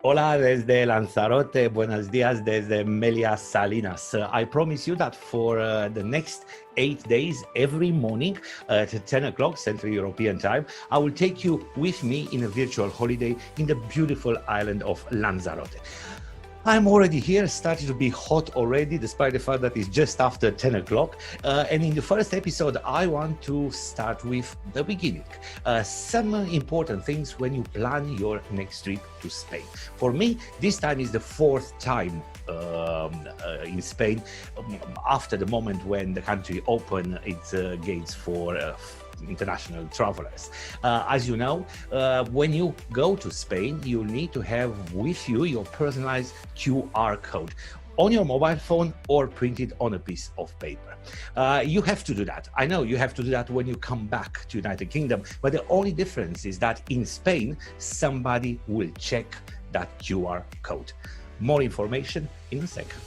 Hola desde Lanzarote, buenos días desde MELIA Salinas. I promise you that for the next 8 days, every morning at 10 o'clock Central European Time, I will take you with me in a virtual holiday in the beautiful island of Lanzarote. I'm already here, starting to be hot already, despite the fact that it's just after 10 o'clock. And in the first episode, I want to start with the beginning. Some important things when you plan your next trip to Spain. For me, this time is the fourth time in Spain after the moment when the country opened its gates for international travelers. As you know, when you go to Spain, you need to have with you your personalized QR code on your mobile phone or printed on a piece of paper. You have to do that. I know you have to do that when you come back to United Kingdom, but the only difference is that in Spain, somebody will check that QR code. More information in a second.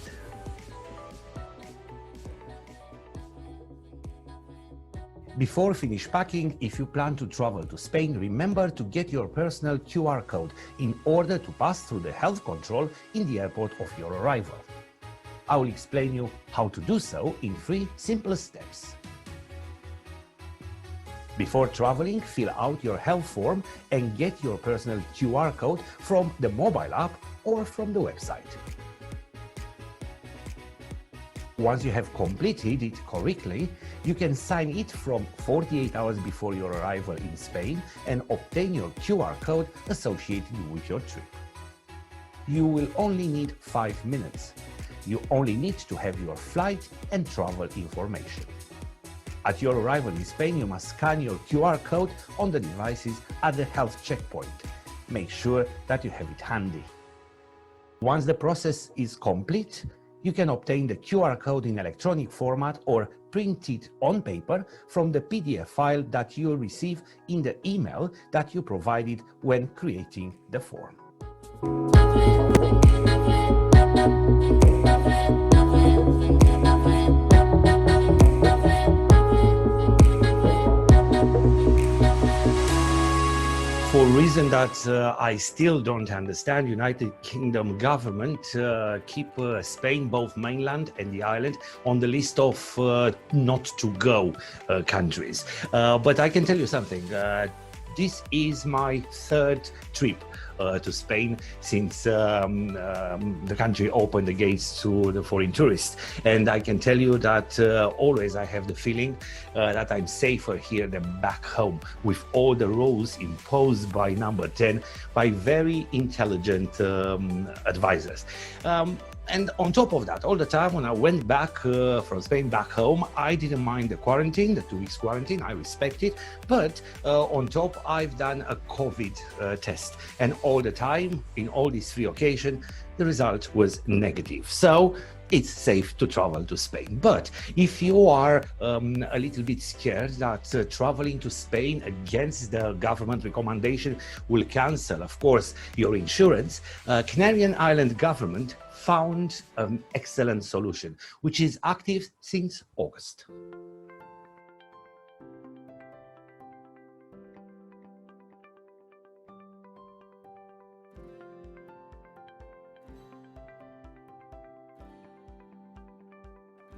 Before finish packing, if you plan to travel to Spain, remember to get your personal QR code in order to pass through the health control in the airport of your arrival. I will explain you how to do so in 3 simple steps. Before traveling, fill out your health form and get your personal QR code from the mobile app or from the website. Once you have completed it correctly, you can sign it from 48 hours before your arrival in Spain and obtain your QR code associated with your trip. You will only need 5 minutes. You only need to have your flight and travel information. At your arrival in Spain, you must scan your QR code on the devices at the health checkpoint. Make sure that you have it handy. Once the process is complete, you can obtain the QR code in electronic format or print it on paper from the PDF file that you'll receive in the email that you provided when creating the form. For a reason that I still don't understand, United Kingdom government keep Spain, both mainland and the island, on the list of not to go countries. But I can tell you something. This is my 3rd trip to Spain since the country opened the gates to the foreign tourists. And I can tell you that always I have the feeling that I'm safer here than back home, with all the rules imposed by number 10 by very intelligent advisors. And on top of that, all the time when I went back from Spain back home, I didn't mind the quarantine, the 2 weeks quarantine, I respect it. But on top, I've done a COVID test. And all the time, in all these 3 occasions, the result was negative. So it's safe to travel to Spain. But if you are a little bit scared that traveling to Spain against the government recommendation will cancel, of course, your insurance, Canarian Island government found an excellent solution, which is active since August.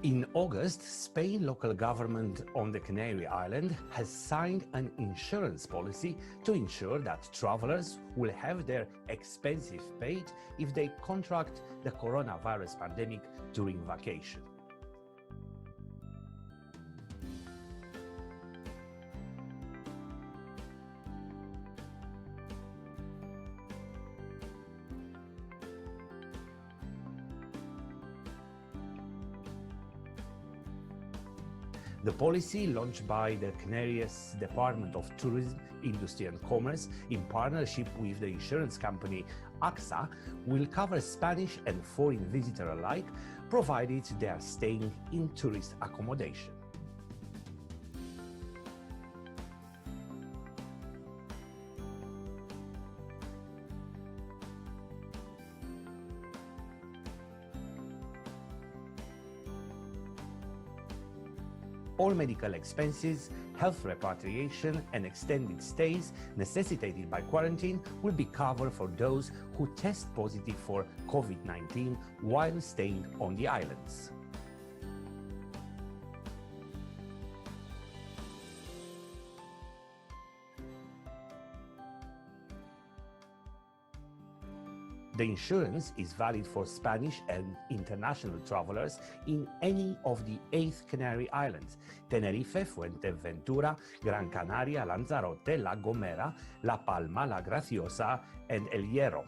In August, Spain local government on the Canary Island has signed an insurance policy to ensure that travelers will have their expenses paid if they contract the coronavirus pandemic during vacation. The policy, launched by the Canarias Department of Tourism, Industry and Commerce in partnership with the insurance company AXA, will cover Spanish and foreign visitors alike, provided they are staying in tourist accommodation. all medical expenses, health repatriation, and extended stays necessitated by quarantine will be covered for those who test positive for COVID-19 while staying on the islands. The insurance is valid for Spanish and international travelers in any of the 8 Canary Islands: Tenerife, Fuerteventura, Gran Canaria, Lanzarote, La Gomera, La Palma, La Graciosa, and El Hierro.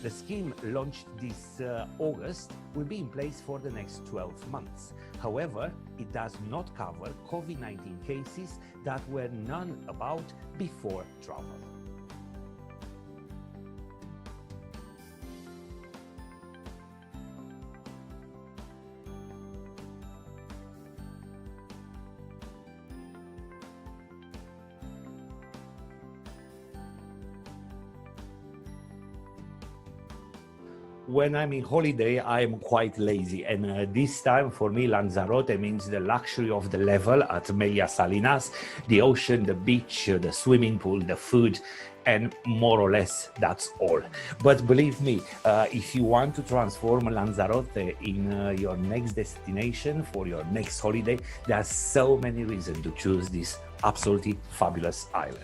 The scheme launched this August will be in place for the next 12 months. However, it does not cover COVID-19 cases that were known about before travel. When I'm in holiday, I'm quite lazy, and this time for me, Lanzarote means the luxury of the level at MELIA Salinas, the ocean, the beach, the swimming pool, the food, and more or less that's all. But believe me, if you want to transform Lanzarote in your next destination for your next holiday, there are so many reasons to choose this absolutely fabulous island.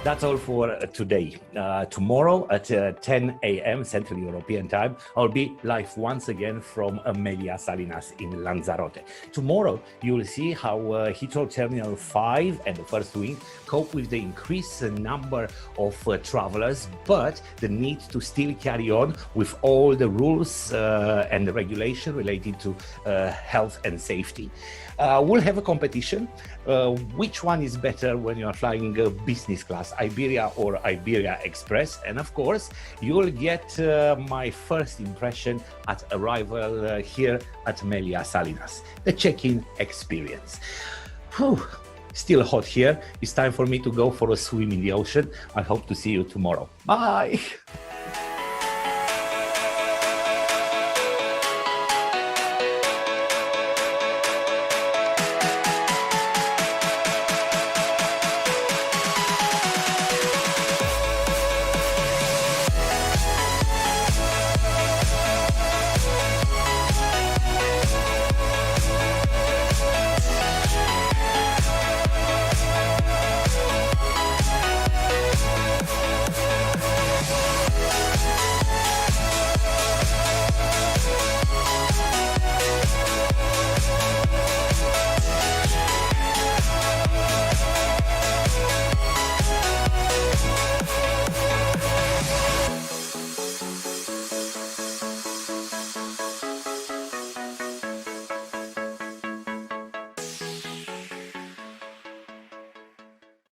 That's all for today. Tomorrow at 10 a.m. Central European Time, I'll be live once again from MELIA Salinas in Lanzarote. Tomorrow, you'll see how Heathrow Terminal 5 and the first wing cope with the increased number of travelers, but the need to still carry on with all the rules and the regulation related to health and safety. We'll have a competition. Which one is better when you are flying business class, Iberia or Iberia Express? And of course, you'll get my first impression at arrival here at MELIA Salinas, the check-in experience. Whew, still hot here. It's time for me to go for a swim in the ocean. I hope to see you tomorrow. Bye.